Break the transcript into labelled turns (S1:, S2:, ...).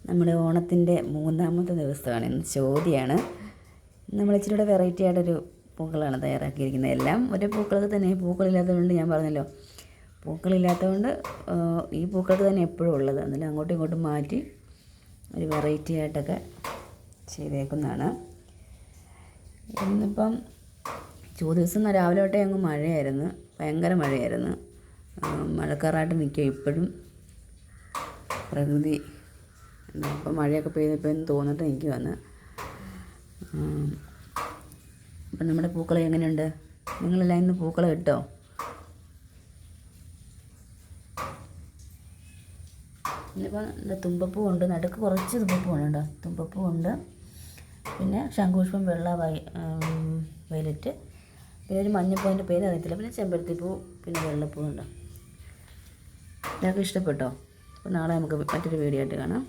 S1: നമ്മുടെ ഓണത്തിൻ്റെ മൂന്നാമത്തെ ദിവസമാണ്. ഇന്ന് ചോതിയാണ്. നമ്മൾ ഇച്ചിരി കൂടെ വെറൈറ്റി ആയിട്ടൊരു പൂക്കളാണ് തയ്യാറാക്കിയിരിക്കുന്നത്. എല്ലാം ഒരേ പൂക്കളൊക്കെ തന്നെ. പൂക്കളില്ലാത്തതുകൊണ്ട് ഞാൻ പറഞ്ഞല്ലോ, പൂക്കളില്ലാത്തതുകൊണ്ട് ഈ പൂക്കൾക്ക് തന്നെ എപ്പോഴും ഉള്ളത്. എന്നാലും അങ്ങോട്ടും ഇങ്ങോട്ടും മാറ്റി ഒരു വെറൈറ്റി ആയിട്ടൊക്കെ ചെയ്തേക്കുന്നതാണ്. ഇന്നിപ്പം ദിവസം രാവിലെ തൊട്ടേ അങ്ങ് മഴയായിരുന്നു, ഭയങ്കര മഴയായിരുന്നു. മഴക്കാറായിട്ട് നിൽക്കുക ഇപ്പോഴും പ്രകൃതി. ഇപ്പം മഴയൊക്കെ പെയ്തപ്പോൾ എന്ന് തോന്നിട്ട് എനിക്ക് വന്ന്. അപ്പം നമ്മുടെ പൂക്കളം എങ്ങനെയുണ്ട്? നിങ്ങളെല്ലാം ഇന്ന് പൂക്കളം ഇട്ടോ? ഇന്നിപ്പം എന്താ തുമ്പപ്പൂ ഉണ്ട്, നടുക്ക് കുറച്ച് തുമ്പപ്പൂ ഉണ്ട് കേട്ടോ. തുമ്പപ്പൂ ഉണ്ട്, പിന്നെ ശംഖുപുഷ്പം വെള്ള വയലറ്റ്, പിന്നെ ഒരു മഞ്ഞപ്പൂവിൻ്റെ പേര് അറിയത്തില്ല, പിന്നെ ചെമ്പരത്തിപ്പൂ, പിന്നെ വെള്ളപ്പൂ ഉണ്ട്. ഇതൊക്കെ ഇഷ്ടപ്പെട്ടോ? അപ്പോൾ നാളെ നമുക്ക് മറ്റൊരു വീഡിയോ ആയിട്ട് കാണാം.